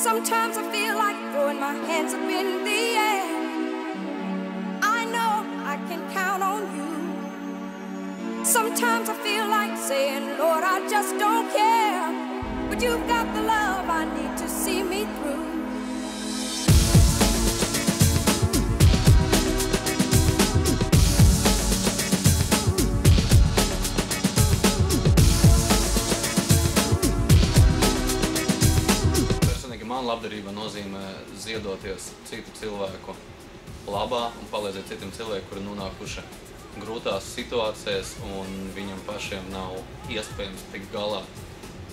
Sometimes I feel like throwing my hands up in the air. I know I can count on you. Sometimes I feel like saying, Lord, I just don't care. But you've got the love I need to see me through. Man labdarība nozīmē ziedoties citu cilvēku labā un palīdzēt citiem cilvēkiem, kuri nonākuši grūtās situācijas un viņam pašiem nav iespējams tikt galā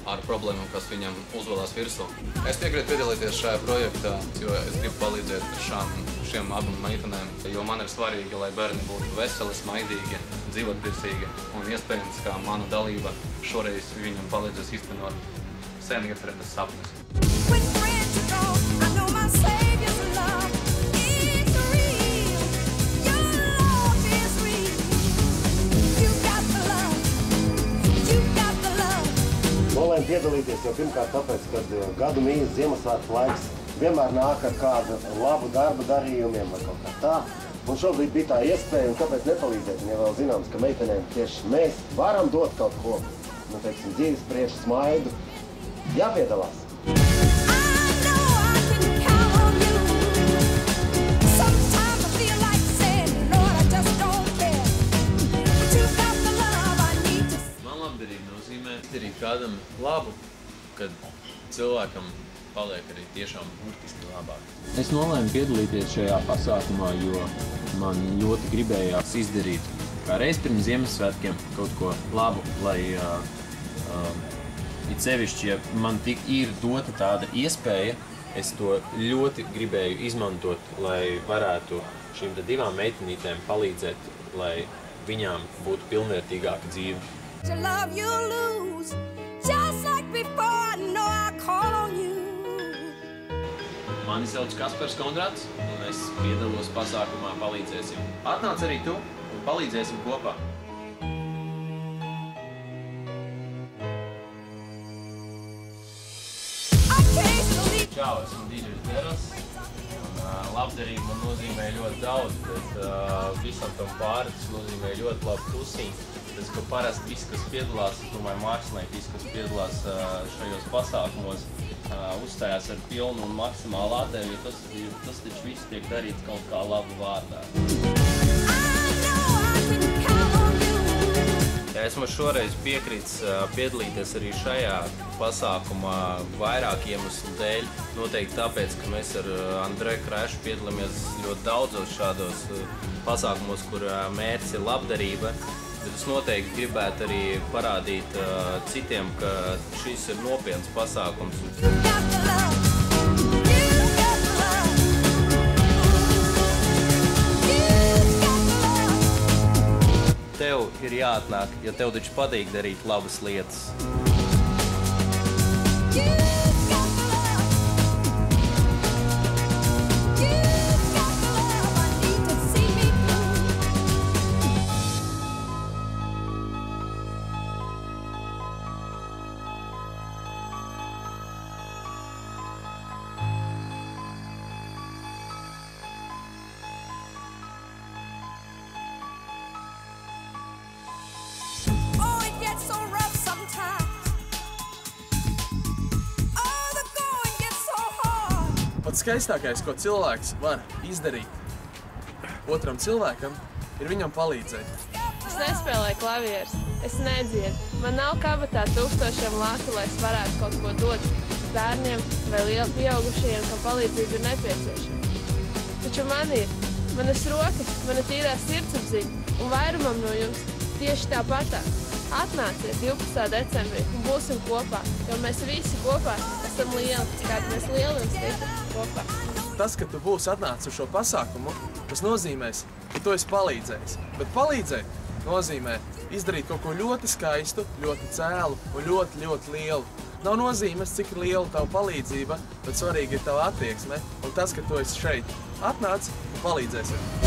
ar problēmām, kas viņam uzvelās virsū. Es piekrītu piedalīties šajā projektā, jo es gribu palīdzēt šiem abām meitenēm, jo man ir svarīgi, lai bērni būtu veseli, smaidīgi, dzīvotpriecīgi un iespējams, ka mana dalība šoreiz viņam palīdzēs īstenot sen iecerētas sapņus. Nolēmu piedalīties jau pirmkārt tāpēc, ka gadu mīļas Ziemassvētku laiks vienmēr nāk ar kādu labu darbu darījumiem vai kaut kā tā. Un šobrīd bija tā iespēja, un kāpēc nepalīdzēt, ja vēl zināms, ka meitenēm tieši mēs varam dot kaut ko, nu, teiksim, dzīves priekš smaidu, jāpiedalās. Izdarīt kādam labu, kad cilvēkam paliek arī tiešām burtiski labāk. Es nolēmu piedalīties šajā pasākumā, jo man ļoti gribējās izdarīt kā reiz pirms Ziemassvētkiem kaut ko labu, lai it sevišķi, ja man tik ir dota tāda iespēja, es to ļoti gribēju izmantot, lai varētu šīm divām meitenītēm palīdzēt, lai viņām būtu pilnvērtīgāka dzīve. To love you lose, just like before, I know I call on you. Mani sauc Kaspars Kondrats, un es piedalos pasākumā Palīdzēsim. Atnāc arī tu un palīdzēsim kopā. Čau, esmu DJs Deros. Labdarība man nozīmē ļoti daudz, bet visam tam pāri tas nozīmē ļoti labu tusiņu. Tas, ka parasti visi, kas piedalās, es domāju, mākslinieki, visi, kas piedalās šajos pasākumos, uzstājās ar pilnu un maksimālu atdevi, jo tas taču viss tiek darīts kaut kā labu vārdā. Ja esmu šoreiz piekrītis piedalīties arī šajā pasākumā vairāk iemeslu dēļ. Noteikti tāpēc, ka mēs ar Andreju Krešu piedalāmies ļoti daudzos šādos pasākumos, kur mērķis ir labdarība. Bet es noteikti gribētu arī parādīt citiem, ka šis ir nopietns pasākums. Tev ir jāatnāk, jo tev taču patīk darīt labas lietas. Pats skaistākais, ko cilvēks var izdarīt otram cilvēkam, ir viņam palīdzēt. Es nespēlēju klavierus, es nedziedu. Man nav kabatā tūkstošiem lātu, lai es varētu kaut ko dot bērniem vai lieli pieaugušajiem, kam palīdzība ir nepieciešama. Taču man ir manas rokas, mana tīrā sirdsapziņa un vairumam no jums tieši tāpatā. Atnāciet 12. decembrī un būsim kopā, jo mēs visi kopā esam lieli, kādi mēs lieli un stipri kopā. Tas, ka tu būsi atnācis uz šo pasākumu, tas nozīmēs, ka tu esi palīdzējis. Bet palīdzēt nozīmē izdarīt kaut ko ļoti skaistu, ļoti cēlu un ļoti, ļoti lielu. Nav nozīmes, cik liela tava palīdzība, bet svarīgi ir tava attieksme un tas, ka tu esi šeit. Atnāc un palīdzēsi.